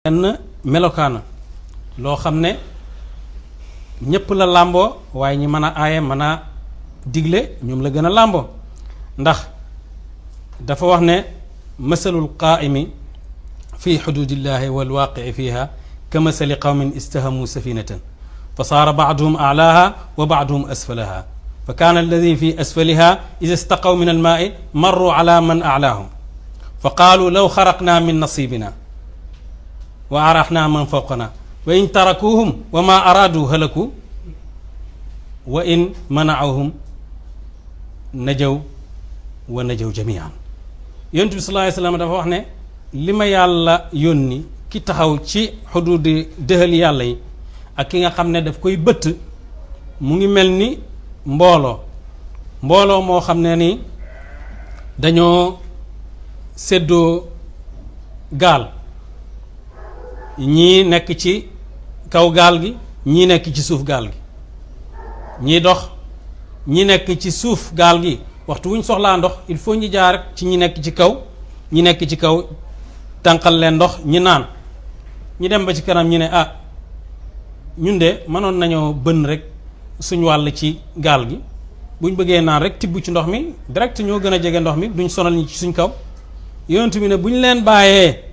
benn melokaana loo xam ne ñépp la làmboo waaye ñi mën a aaye mën a digle ñoom la gën a làmboo ndax dafa wax ne masalul qaa'imi fi xududillahi walwaqii fiha ka masali qawmin istahamu safinatan fa saara baaduhum alaaha wa baaduhum asfalaha fa kaana alladi fi asfaliha ida istaqaw min almaai marru ala man alaahum fa qaalu law xaraqna min nasibina wa araxna man fawqana wa in tarakuhum wa ma araadu halaku wa in manacuhum najaw wa najaw jamian. yonent bi sallallahu alayhi wa sallam dafa wax ne li ma yàlla yónni ki taxaw ci xuduudi dëhal yàlla yi ak ki nga xam ne daf koy bëtt mu ngi mel ni mbooloo moo xam ne ni dañoo séddoo gaal, ñii nekk ci kaw gaal gi ñii nekk ci suuf gaal gi, ñii dox ñi nekk ci suuf gaal gi waxtu wuñ soxlaa ndox il faut ñu jaar ci ñi nekk ci kaw, ñi nekk ci kaw tànqal leen ndox ñi naan. ñi dem ba ci kanam ñu ne ñun de mënoon nañoo bënn rek suñ wàll ci gaal gi, buñ bëggee naan rek tibb ci ndox mi direct ñoo gën a jege ndox mi duñ sonal ñi ci suñ kaw. yonent bi ne buñ leen bàyyee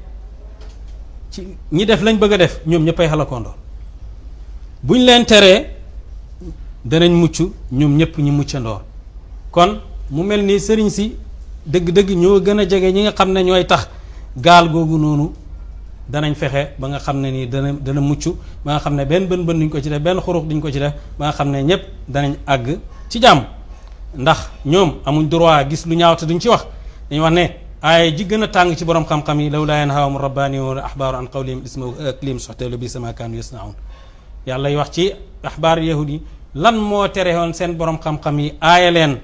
ci ñi def lañ bëgg a def ñoom ñëppay xalakoondoo, buñ leen teree danañ mucc ñoom ñëpp ñu muccandoor. kon mu mel ni sëriñ si dëgg-dëgg ñoo gën a jege ñi nga xam ne ñooy tax gaal googu noonu danañ fexe ba nga xam ne nii dana mucc, ba nga xam ne benn bën duñ ko ci def, benn xurux duñ ko ci def, ba nga xam ne ñëpp danañ àgg ci jàmm. ndax ñoom amuñ droit gis lu ñaaw te duñ ci wax. dañu wax ne aaya ji gën a tàng ci borom xam-xam yi law laa yanhaahum rabbaaniyyuuna wal ahbaaru an qawlihim isma aklihim suhta labiisa maa kaanu yasnaun. yàlla y wax ci axbaar yahud yi lan moo tere woon seen borom xam-xam yi aaya leen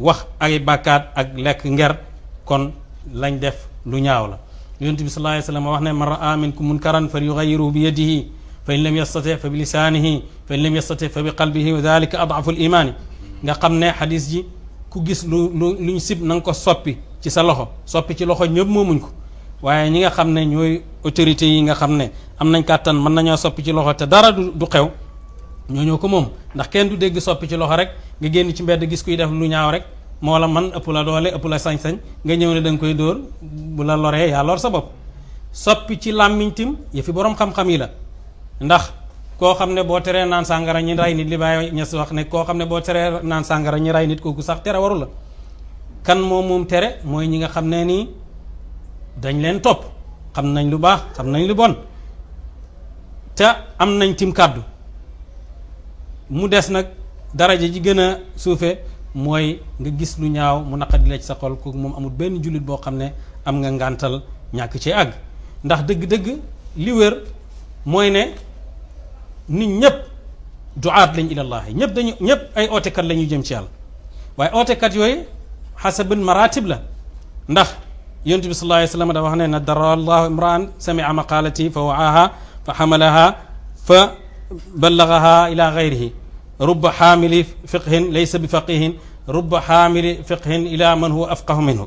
wax ay bàkkaat ak lekk nger, kon lañ def lu ñaaw la. yonent bi sallallahu alayhi wa sallam wax ne man raa minkum munkaran falyughayyirhu bi yadihi fa in lam yastati fa bi lisaanihi fa in lam yastati fa bi qalbihi wa dalika ad'afu al imaani. nga xam ne xadis ji ku gis luñ sib na nga ko soppi ci sa loxo, soppi ci loxo ñëpp moomuñ ko, waaye ñi nga xam ne ñooy autorités yi nga xam ne am nañ kàttan mën nañoo soppi ci loxo te dara du xew, ñoo ko moom. ndax kenn du dégg soppi ci loxo rek nga génn ci mbedd gis kuy def lu ñaaw rek moo la man ëpp la doole ëpp la sañ-sañ nga ñëw ne da nga koy dóor, bu la loree yaa lor sa bopp. soppi ci làmmiñ tim yëfi borom xam-xam yi la, ndax koo xam ne boo teree naan sàngara ñi rey nit, li Baay Ñas wax ne koo xam ne boo teree naan sàngara ñi rey nit kooku sax tere waru la. kan moom tere mooy ñi nga xam ne nii dañ leen topp, xam nañ lu baax xam nañ lu bon te am nañ tim kàddu. mu des nag daraja ji gën a suufe mooy nga gis lu ñaaw mu naqadi la ci sa xol, kooku moom amul benn jullit boo xam ne am nga ngàntal ñàkk ci àgg. ndax dëgg-dëgg li wér mooy ne nit ñëpp duaat lañ ilallahi, ñëpp ay ootekat la ñuy jëm ci yàlla, waaye ootekat yooyu xasabul maratib la. ndax yonent bi sallallahu alayhi wa sallam da wax ne nadara allahu imraan samia maqalati fa waaha fa xamalaha fa ballagaha ila gayrihi rubba xaamili fiqhin laysa bi faqihin rubba xaamili fiqhin ila man huwa afqahu minhu.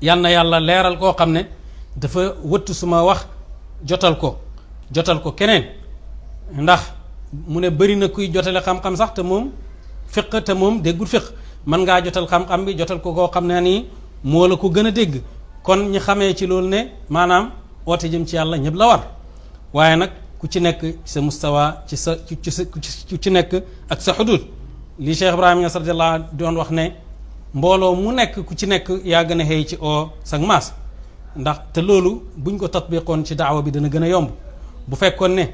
yal na yàlla leeral koo xam ne dafa wëttu suma wax jotal ko keneen. ndax mu ne bëri na kuy jotale xam-xam sax te moom fiq te moom déggul fiq, mën ngaa jotal xam-xam bi jotal ko koo xam ne nii moo la ko gën a dégg. kon ñi xamee ci loolu ne maanaam oote jëm ci yàlla ñëpp la war, waaye nag ku ci nekk sa mustawa ci sa ku ci nekk ak sa xudud. li Cheikh Ibrahima Niass radiyallahu doon wax ne mbooloo mu nekk ku ci nekk yaa gën a xëy ci oo sag maas. ndax te loolu buñ ko tatbiqoon ci daawa bi dana gën a yomb. bu fekkoon ne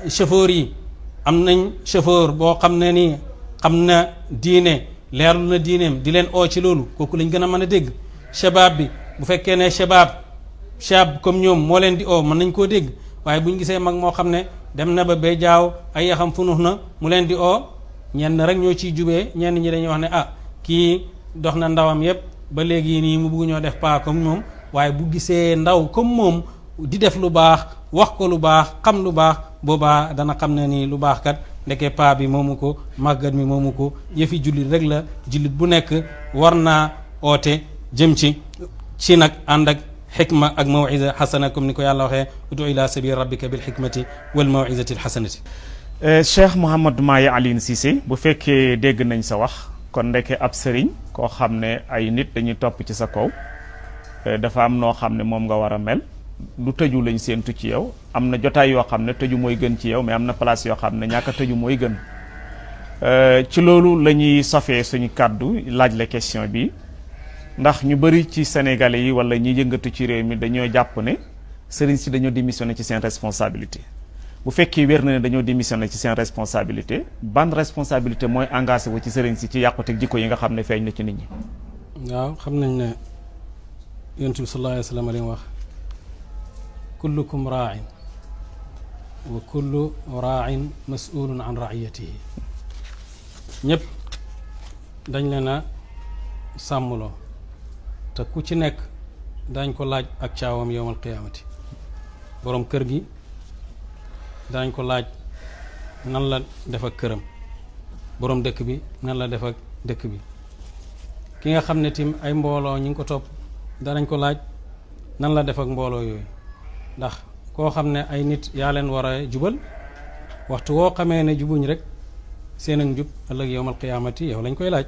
chauffeur yi am nañ chauffeur boo xam ne nii xam na diine, leerlu na diineem, di leen oo ci loolu, kooku lañ gën a mën a dégg. shabab bi bu fekkee ne shab comme ñoom moo leen di oo mën nañ koo dégg, waaye buñ gisee mag moo xam ne dem na ba bee jaaw ay yaxam funux na mu leen di oo, ñenn rek ñoo ciy jubee, ñenn ñi dañuy wax ne kii dox na ndawam yépp ba léegi nii mu bugg ñoo def pas comme moom. waaye bu gisee ndaw comme moom di def lu baax, wax ko lu baax, xam lu baax, boobaa dana xam ne ni lu baax kat ndeke paa bi moomu ko, màggat mi moomu ko, yëfi jullit rek la. jullit bu nekk war naa oote jëm ci nag ànd ak xikma ak mawisa xasana comme ni ko yàlla waxee udu ila sabili rabbika bil xikmati wal mawisati al xasanati. Cheikh Mouhamadou Mahi Alioune Cissé bu fekkee dégg nañ sa wax kon ndeke ab sëriñ koo xam ne ay nit dañuy topp ci sa kaw dafa am noo xam ne moom nga war a mel du tëju lañ séentu ci yow am na jotaay yoo xam ne tëju mooy gën ci yow mais am na place yoo xam ne ñàkk a tëju mooy gën ci loolu la ñuy safee suñu kàddu laaj la question bi ndax ñu bëri ci sénégalais yi wala ñi yëngatu ci réew mi dañoo jàpp ne sëriñ si dañoo démissionné ci seen responsabilité bu fekkee wér na ne dañoo démissionné ci seen responsabilité ban responsabilité mooy engagé wu ci sëriñ si ci yàquteg jikko yi nga xam ne feeñ na ci nit ñi. waaw xam nañ ne yonent bi sallallahu alayhi wa sallam li mu wax kullukum raain wa kullu raain masulun an raiyatihi ñëpp dañ leen a sàmmloo te ku ci nekk dañ ko laaj ak caawam yowmal qiyaamati boroom kër gi dañ ko laaj nan la def ak këram boroom dëkk bi nan la def ak dëkk bi ki nga xam ne tim ay mbooloo ñi ngi ko topp danañ ko laaj nan la def ak mbooloo yooyu ndax koo xam ne ay nit yaa leen war a jubal waxtu woo xamee ne jubuñ rek seen ak njub ëllëg yowmal qiyaamati yow lañ koy laaj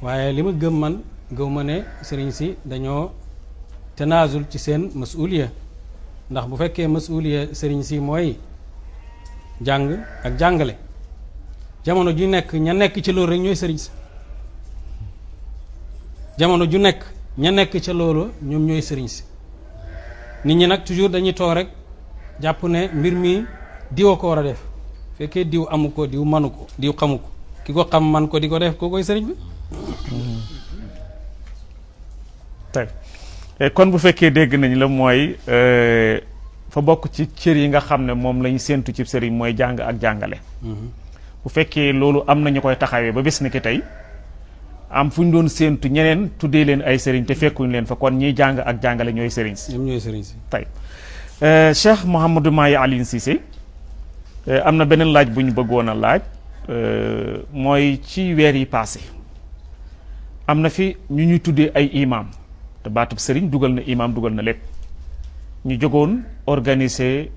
waaye li ma gëm man gëw ma ne sëriñ si dañoo tanaasul ci seen masuuliya ndax bu fekkee masuuliya sëriñ si mooy jàng ak jàngale jamono ju nekk ña nekk ci loolu rek ñooy sëriñ si jamono ju nekk ña nekk ca loolu ñoom ñooy sëriñ si nit ñi nag toujours dañuy toog rek jàpp ne mbir mi diw a ko war a def fekkee diw amu ko diw manu ko diw xamu ko ki ko xam man ko di ko def koo koy sëriñ bi tey kon bu fekkee dégg nañ la mooy fa bokk ci cër yi nga xam ne moom lañu séentu ci sëriñ mooy jàng ak jàngale bu fekkee loolu am na ñu koy taxawee ba bis ni ki tey am fu ñu doon séentu ñeneen tuddee leen ay sëriñ te fekkuñu leen fa kon ñiy jàng ak jàngale ñooy sëriñ si ñoom ñooy sëriñ si tey Cheikh Mouhamadou Mahi Alioune Cissé am na beneen laaj bu ñu bëggoon a laaj mooy ci weer yi passé am na fi ñu ñuy tuddee ay imam te baatub sëriñ dugal na imam dugal na lépp ñu jógoon organiser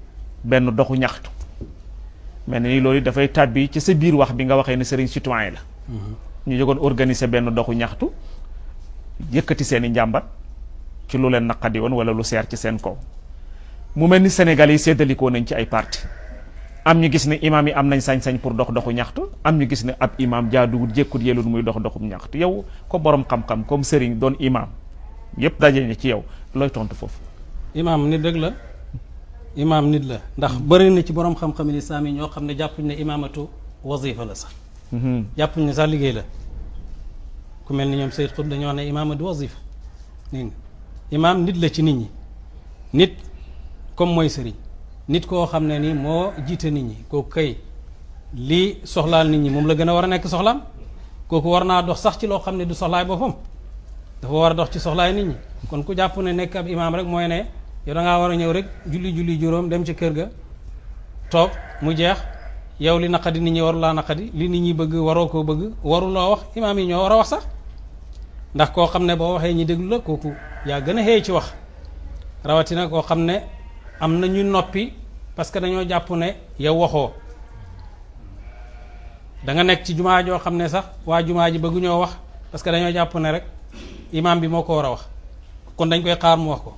benn doxu ñaxtu mel ni loolu dafay tàbbi ci sa biir wax bi nga waxee ne sëriñ citoyen la ñu jógoon organiser benn doxu ñaxtu yëkkati seen i njàmbat ci lu leen naqadi woon wala lu seer ci seen kaw mu mel ni Sénégal yi séddalikoo nañ ci ay parti am ñu gis ne imam yi am nañ sañ-sañ pour dox doxu ñaxtu am ñu gis ne ab imam jaaduwut jékkut yelul muy dox doxum ñaxtu yow ko borom xam-xam comme sëriñ doon imam yépp daje ni ci yow looy tontu foofu. imaam nit rek la imaam nit la ndax bëri na ci borom xam-xam yi islaam yi ñoo xam ne jàppuñ ne imaamatu wazifa la sax jàppuñ ne sax liggéey la ku mel ni ñoom Seyd Xutb dañoo wax ne imaamatu wazifa nii nga imaam nit la ci nit ñi nit comme mooy sëriñ nit koo xam ne ni moo jiite nit ñi kooku kay lii soxlaal nit ñi moom la gën a war a nekk soxlaam kooku war naa dox sax ci loo xam ne du soxlaay boppam dafa war a dox ci soxlaay nit ñi kon ku jàpp ne nekk ab imaam rek mooy ne yow da ngaa war a ñëw rek julli juróom dem ci kër ga toog mu jeex yow li naqadi nit ñi waru laa naqadi li nit ñi bëgg waroo koo bëgg waruloo wax imaam yi ñoo war a wax sax ndax koo xam ne boo waxee ñi déglu la kooku yaa gën a xëy ci wax rawatina koo xam ne am na ñu noppi parce que dañoo jàpp ne yow waxoo da nga nekk ci jumaa joo xam ne sax waa jumaa ji bëgguñoo wax parce que dañoo jàpp ne rek imaam bi moo ko war a wax kon dañ koy xaar mu wax ko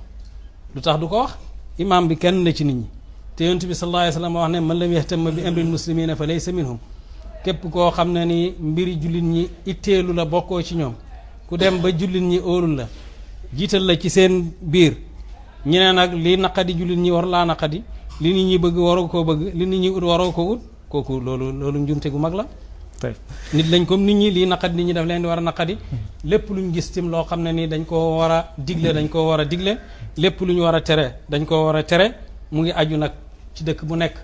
lu tax du ko wax imaam bi kenn la ci nit ñi te yonent bi sallallahu alayhi wa sallam wax ne man lam yahtamma bi amril muslimina fa laysa minhum képp koo xam ne ni mbiri jullit ñi itteelu la bokkoo ci ñoom ku dem ba jullit ñi óolul la jiital la ci seen biir ñu ne nag li naqadi jullit ñi war laa naqadi li nit ñi bëgg waroo koo bëgg li nit ñi ut waroo ko ut kooku loolu njumte gu mag la nit lañ comme nit ñi lii naqadi nit ñi daf leen di war a naqadi lépp lu ñu gis tim loo xam ne ni dañ koo war a digle dañ koo war a digle lépp lu ñu war a tere dañ koo war a tere mu ngi aju nag ci dëkk bu nekk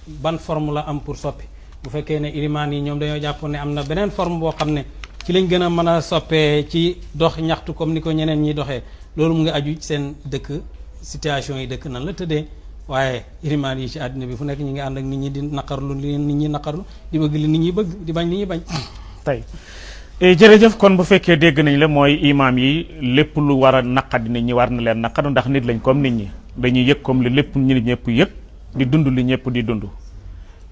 ban forme la am pour soppi bu fekkee ne ilimaan yi ñoom dañoo jàpp ne am na beneen forme boo xam ne ci lañ gën a mën a soppee ci dox ñaxtu comme ni ko ñeneen ñi doxee loolu mu ngi aju ci seen dëkk situation yi dëkk nan la tëddee waaye ilimaan yi ci àddina bi fu nekk ñi ngi ànd ak nit ñi di naqarlu li nit ñi naqarlu di bëgg li nit ñi bëgg di bañ li ñuy bañ tey jërëjëf kon bu fekkee dégg nañ la mooy imaam yi lépp lu war a naqadi nit ñi war na leen naqadu ndax nit lañ comme nit ñi dañuy yëg comme li lépp nit ñëpp yëg di dund li ñëpp di dund.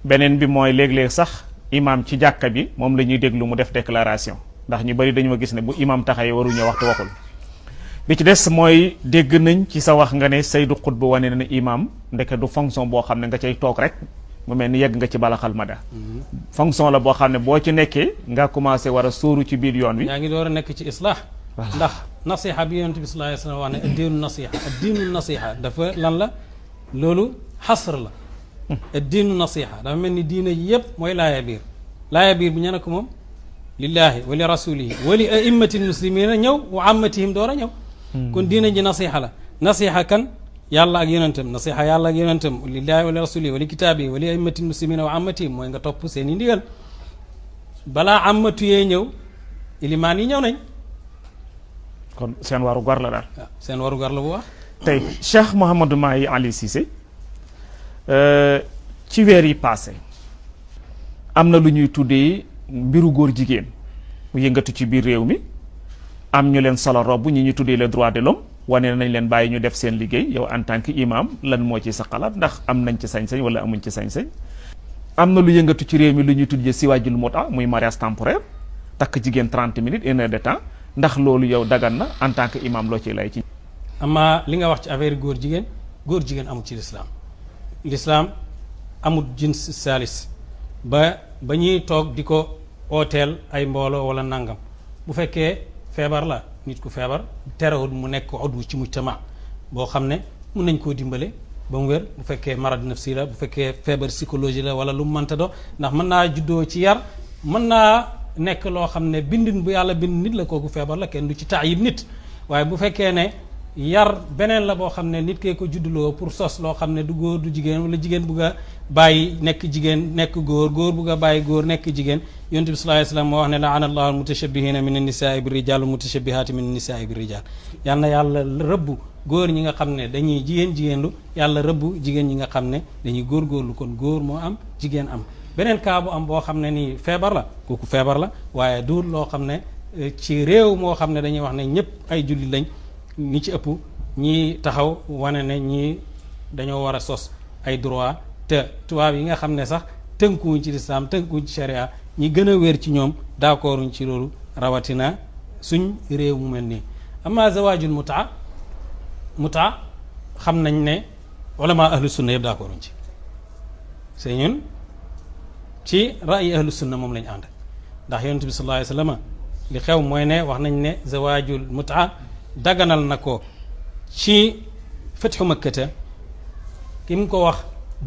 beneen bi mooy léeg-léeg sax imaam ci jàkka bi moom la ñuy déglu mu def déclaration ndax ñu bari dañu ma gis ne bu imaam taxawee waruñoo waxtu waxul. bi ci des mooy dégg nañ ci sa wax nga ne Saydu Xutb wane na ne imaam ndeke du fonction boo xam ne nga cay toog rek mu mel ni yegg nga ci balaxal mada fonction la boo xam ne boo ci nekkee nga commencé war a sóoru ci biir yoon wi. yaa ngi door a nekk ci islaax ndax nasiha bi yonent bi sallallahu alayhi wa sallam wax ne addiinu nasiha addiinu nasiha dafa lan la loolu xasr la addiinu nasiha dafa mel ni diina yëpp mooy laaya biir bi ñene ko moom lillahi wa li rasulihi wa li a'immati lmuslimina ñëw wa ammatihim door a ñëw kon diina ji nasiha la nasiha kan yàlla ak yonentam nasiha yàlla ak yonentam lillahi wa li rasulihi wa li kitaabi wa li a'immati lmuslimina wa ammatihim mooy nga topp seen i ndigal balaa ammatu yee ñëw ilimaan yi ñëw nañ kon seen waru gar la daal. waaw seen waru gar la bu wax. tey Cheikh Mouhamadou Mahi Ali Cissé ci weer yi passé am na lu ñuy tuddee mbiru góor jigéen mu yëngatu ci biir réew mi am ñu leen solo robb ñi ñu tuddee les droits de l'homme wane nañ leen bàyyi ñu def seen liggéey yow en tant que imam lan moo ci sa xalaat ndax am nañ ci sañ-sañ wala amuñ ci sañ-sañ. am na lu yëngatu ci réew mi lu ñuy tuddee siwaajul muta muy mariage temporaire takk jigéen 30 minutes 1 heure de temps ndax loolu yow dagan na en tant que imam loo ciy lay ci. amma li nga wax ci affaire góor jigéen amul ci lislaam amul jins salis ba ñuy toog di ko ooteel ay mbooloo wala nangam bu fekkee feebar la nit ku feebar terewul mu nekk udwu ci mujtama boo xam ne mun nañ koo dimbale ba mu wér bu fekkee marad nafsi la bu fekkee feebar psychologie la wala lu mu mënta do ndax mën naa juddoo ci yar mën naa nekk loo xam ne bindin bu yàlla bind nit la kooku feebar la kenn du ci taayib nit waaye bu fekkee ne yar beneen la boo xam ne nit kee ko judduloo pour sos loo xam ne du góor du jigéen wala jigéen bugg a bàyyi nekk jigéen nekk góor bugg a bàyyi góor nekk jigéen yonent bi sallallahu alayhi wasallam moo wax ne laana allahu almutashabihina min annisaai bi rijal wa mutashabihati min annisaai bi rijal yal na yàlla rëbb góor ñi nga xam ne dañuy jigéenlu yàlla rëbb jigéen ñi nga xam ne dañuy góorgóorlu kon góor moo am jigéen am beneen cas bu am boo xam ne nii feebar la kooku feebar la waaye duur loo xam ne ci réew moo xam ne dañuy wax ne ñëpp ay jullit lañ ñi ci ëpp ñii taxaw wane ne ñii dañoo war a sos ay droit te tubaab yi nga xam ne sax tënkuwuñ ci lislaam tënkuwuñ ci sharia ñi gën a wér ci ñoom d'accorduñ ci loolu rawatina suñ réew mu mel nii amma zawaajul muta xam nañ ne ulama ahlu sunna yëpp d'accorduñ ci c'est ñun ci ra'yi ahlu sunna moom lañ ànd ndax yonent bi sallallahu alayhi wasallam li xew mooy ne wax nañ ne zawaajul muta daganal na ko ci fatxu makkata ki mu ko wax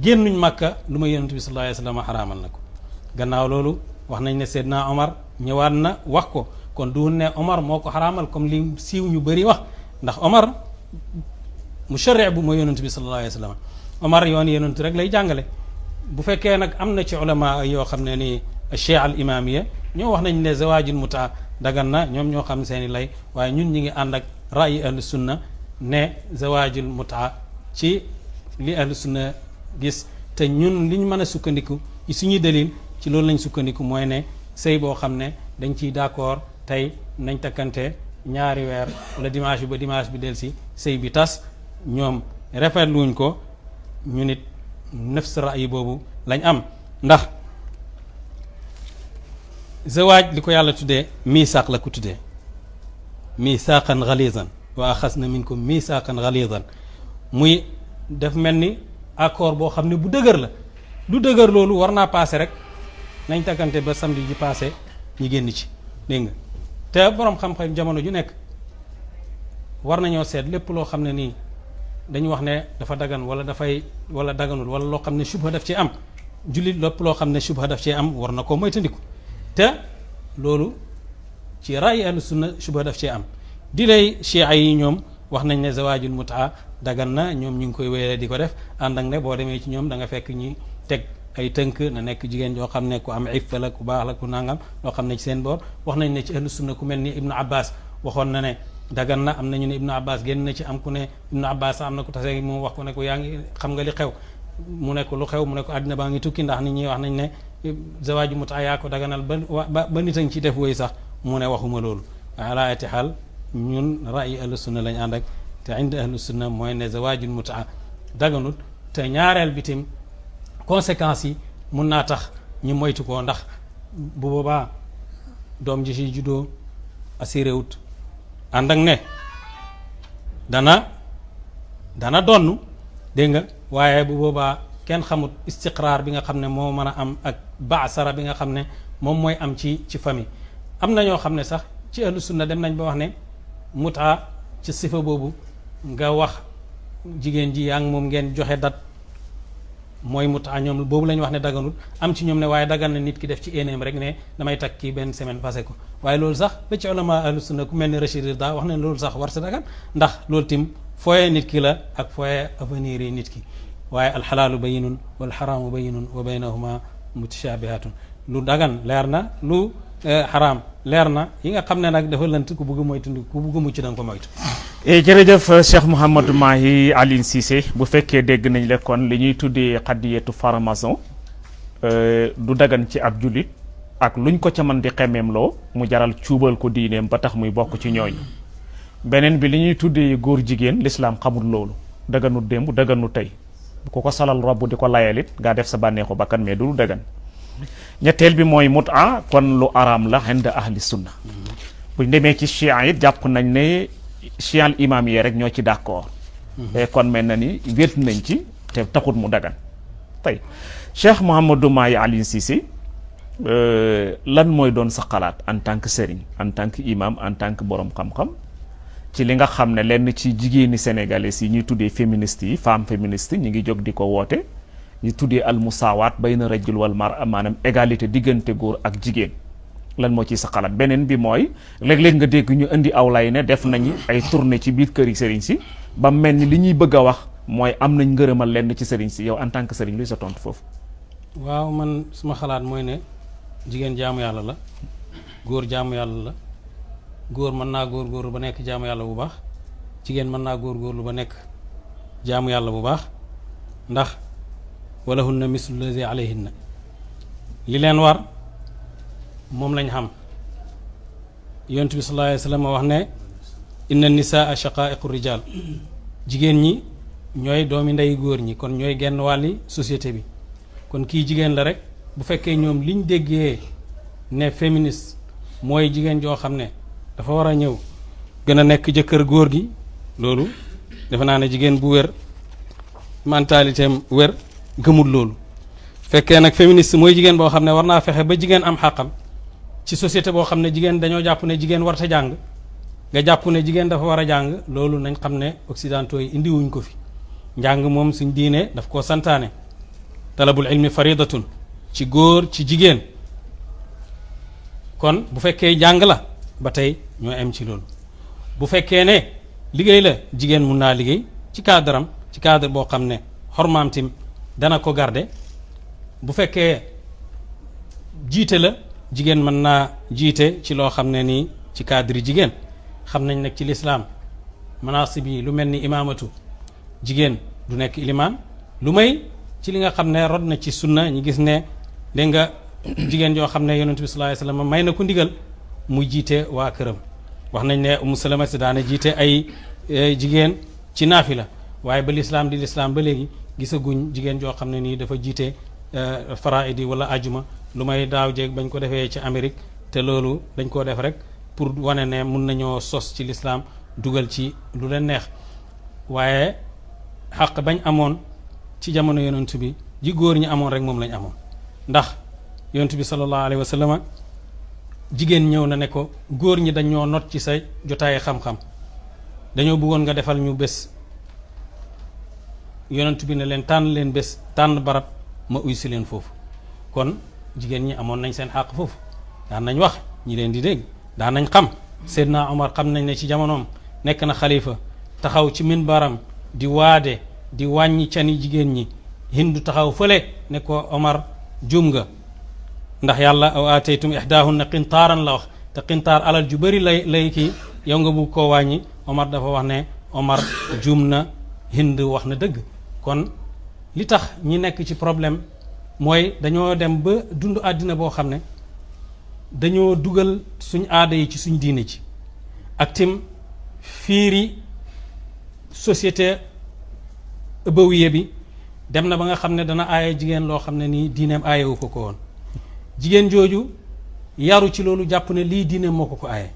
génnuñ makka lu ma yonent bi sallallahu alayhi wasallam xaraamal na ko gannaaw loolu wax nañ ne Seydina Omar ñëwaat na wax ko kon du ne Omar moo ko xaraamal comme li siiw ñu bëri wax ndax Omar musharri bu mooy yonent bi sallallahu alayhi wasallam Omar yoon yonent rek lay jàngale bu fekkee nag am na ci ulama yoo xam ne ni cheikh al imamiya ñoo wax nañ ne zawaajul muta dagan na ñoom ñoo xam seeni lay waaye ñun ñi ngi ànd ak ra'yi ahlu sunna ne zawaajul muta ci li ahlu sunna gis te ñun liñ mën a sukkandiku ci suñuy dalil ci loolu lañ sukkandiku mooy ne sëy boo xam ne dañ ciy d'accord tey nañ takkante ñaari weer wala dimanche bi ba dimanche bi del si sëy bi tas ñoom rafetluwuñ ko ñu nit nafs ra'yi boobu lañ am ndax zawaaj li ko yàlla tuddee misaaq la ko tuddee misaaqan ghalizan wa axasna minkum misaaqan ghalizan muy def mel ni accord boo xam ne bu dëgër la du dëgër loolu war naa passé rek nañ takkante ba samedi ji passé ñu génn ci dégg nga te borom xam-xam jamono ju nekk war nañoo seet lépp loo xam ne nii dañu wax ne dafa dagan wala dafay wala daganul wala loo xam ne subha daf ci am jullit lépp loo xam ne subha daf ci am war na koo moytandiku te loolu ci raay ahlu sunna subha daf ci am di lay chia yi ñoom wax nañ ne zawaajul mutaa dagan na ñoom ñu ngi koy wéyee di ko def ànd ak ne boo demee ci ñoom da nga fekk ñi teg ay tënk na nekk jigéen joo xam ne ku am iffa la ku baax la ku nangam loo xam ne ci seen boor wax nañ ne ci ahlu sunna ku mel ni ibnu abbas waxoon na ne dagan na am nañu ne ibnu abbas génn na ci am ku ne ibnu abbas am na ku tase mu wax ko ne ko yaa ngi xam nga li xew mu ne ko lu xew mu ne ko àddina baa ngi tukki ndax nit ñi wax nañ ne zawaaju mutaa yaa ko daganal ba nit a ngi ci def woy sax mu ne waxuma loolu ala ayati xaal ñun ra'yi ahlu sunna lañ ànd ak te indi ahlu sunna mooy ne zawaajul mutaa daganut te ñaareel bitim conséquences yi mun naa tax ñu moytu ko ndax bu boobaa doom ji si juddoo assuré wut ànd ak ne dana donn dégg nga waaye bu boobaa kenn xamut istiqraar bi nga xam ne moo mën a am ak baasara bi nga xam ne moom mooy am ci famille am na ñoo xam ne sax ci ahlu sunna dem nañ ba wax ne mutaa ci sifa boobu nga wax jigéen ji yaa ngi moom ngeen joxe dat mooy mutaa ñoom boobu la ñu wax ne daganul am ci ñoom ne waaye dagan na nit ki def ci éenéem rek ne damay takk kii benn semaine passé ko waaye loolu sax ba ci ulama ahlu sunna ku mel ni Rachid Rida wax ne loolu sax war sa dagan ndax loolu tim fooye nit ki la ak fooye avenir yi nit ki waaye alxalaalu bayinun wal xaraamu bayinun wa baynahuma mutashabihatun lu dagan leer na lu xaraam leer na yi nga xam ne nag dafa lënt ku bugg moytu ku bugg mucc da nga ko moytu. jërëjëf Cheikh Mouhamadou Mahi Alioune Cissé bu fekkee dégg nañ la kon li ñuy tuddee xaddiyetu franc-maçon du dagan ci ab jullit ak luñ ko ca mën di xemmeem loo mu jaral cuubal ko diineem ba tax muy bokk ci ñooñu beneen bi li ñuy tuddee góor jigéen lislaam xamul loolu daganut démb daganut tey ku ko salal robb di ko layalit ngaa def sa bànneexu bakkan mais du dagan ñetteel bi mooy mutaa kon lu araam la inda ahli sunna buñ demee ci chia it jàpp nañ ne chial imam yi rek ñoo ci d'accord kon mel na ni wét nañ ci te taxut mu dagan tey Cheikh Mouhamadou Mahi Alioune Cissé lan mooy doon sa xalaat en tant que sëriñ en tant que imam en tant que borom xam-xam ci li nga xam ne lenn ci jigéeni sénégalais yi ñuy tuddee féministes yi femme féministe ñi ngi jóg di ko woote ñu tuddee al musaawaat bayna rajul wal mar'a maanaam égalité diggante góor ak jigéen lan moo ci sa xalaat beneen bi mooy léeg-léeg nga dégg ñu indi aw lay ne def nañu ay tournée ci biir kër yi sëriñ si ba mel ni li ñuy bëgg a wax mooy am nañ ngërëmal lenn ci sëriñ si yow en tant que sëriñ luy sa tontu foofu. waaw man suma xalaat mooy ne jigéen jaamu yàlla la góor jaamu yàlla la góor mën naa góorgóorlu ba nekk jaamu yàlla bu baax jigéen mën naa góorgóorlu ba nekk jaamu yàlla bu baax ndax walahunna mislu lazi alayhinna li leen war moom lañ xam yonent bi sallallahu alayhi wa sallam wax ne inna nisaa shaqaiqu rijal jigéen ñi ñooy doomi ndey góor ñi kon ñooy genn wàlli société bi kon kii jigéen la rek bu fekkee ñoom liñ déggee ne féministe mooy jigéen joo xam ne dafa war a ñëw gën a nekk jëkkër góor gi loolu defe naa ne jigéen bu wér mentalité am wér gëmul loolu fekkee nag féministe mooy jigéen boo xam ne war naa fexe ba jigéen am xàqam ci société boo xam ne jigéen dañoo jàpp ne jigéen war ta jàng nga jàpp ne jigéen dafa war a jàng loolu nañ xam ne occidentaux yi indiwuñ ko fi njàng moom suñ diine daf koo santaane talabul ilmi faridatun ci góor ci jigéen kon bu fekkee jàng la ba tey ñoo am ci loolu bu fekkee ne liggéey la jigéen mun naa liggéey ci cadre am ci cadre boo xam ne xormaam tim dana ko garde bu fekkee jiite la jigéen mën naa jiite ci loo xam ne nii ci cadre jigéen xam nañ nag ci lislaam manasib yi lu mel ni imaamatu jigéen du nekk ilimaan lu may ci li nga xam ne rod na ci sunna ñi gis ne dégg nga jigéen joo xam ne yonent bi sallallahu alayhi wasallam may na ko ndigal muy jiite waa këram wax nañ ne Umu Salama si daana jiite ay jigéen ci naafila waaye ba lislaam di lislaam ba léegi gisaguñ jigéen joo xam ne nii dafa jiite faraidi wala ajuma lu may daaw jéeg bañ ko defee ci Amérique te loolu dañ koo def rek pour wane ne mun nañoo sos ci lislaam dugal ci lu leen neex waaye xaq bañ amoon ci jamono yonent bi ji góor ñi amoon rek moom lañ amoon ndax yonent bi sallallahu alayhi wa sallam jigéen ñëw na ne ko góor ñi dañoo not ci sa jotaay xam-xam dañoo bëggoon nga defal ñu bés yonent bi ne leen tànn leen bés tànn barab ma uy si leen foofu kon jigéen ñi amoon nañ seen xàq foofu daan nañ wax ñi leen di dégg daan nañ xam Seydina Omar xam nañ ne ci jamonoom nekk na xalifa taxaw ci minbaram di waade di wàññi cani jigéen ñi Hindu taxaw fële ne ko Omar juum nga ndax yàlla aw aataytum ihdaahunna qintaaran la wax te qintaar alal ju bëri lay kii yow nga bugg koo wàññi Omar dafa wax ne Omar juum na Hind wax na dëgg kon li tax ñi nekk ci problème mooy dañoo dem ba dund àddina boo xam ne dañoo dugal suñ aada yi ci suñ diine ci ak tim fiiri société ëbawiye bi dem na ba nga xam ne dana aaye jigéen loo xam ne nii diineem aayewu ko woon jigéen jooju yaru ci loolu jàpp ne lii diineem moo ko aaye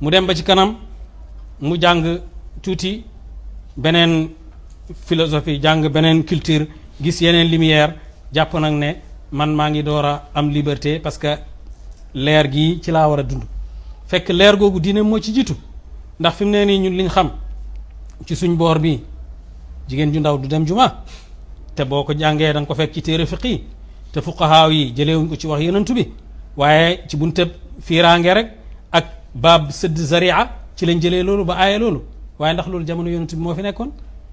mu dem ba ci kanam mu jàng tuuti beneen philosophie jàng beneen culture gis yeneen lumière jàpp nag ne man maa ngi door a am liberté parce que leer gii ci laa war a dund fekk leer googu diineem moo ci jiitu ndax fi mu ne nii ñun liñ xam ci suñ boor bi jigéen ju ndaw du dem juma te boo ko jàngee da nga ko fekk ci téere fiq yi te fuqahaaw yi jëleewuñ ko ci wax yonentu bi waaye ci buntëb fiiraange rek ak baab sëdd zaria ci lañ jëlee loolu ba aaye loolu waaye ndax loolu jamono yonentu bi moo fi nekkoon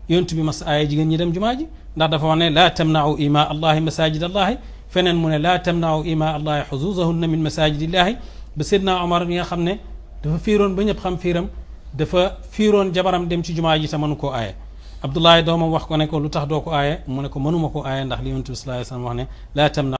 yonentu bi mas aaye jigéen ñi dem jumaa ji ndax dafa wax ne laa tamnau ima allahi masajid allahi feneen mu ne laa tamnau ima allahi xuzuzahunna min masajidillahi ba Seydina Omar mi nga xam ne dafa fiiroon ba ñëpp xam fiiram dafa fiiroon jabaram dem ci jumaa ji te mënu koo aaye Abdullahi doomam wax ko ne ko lu tax doo ko aaye mu ne ko mënuma ko aaye ndax li yonent bi sallallahu alayhi wa sallam wax ne laa tamna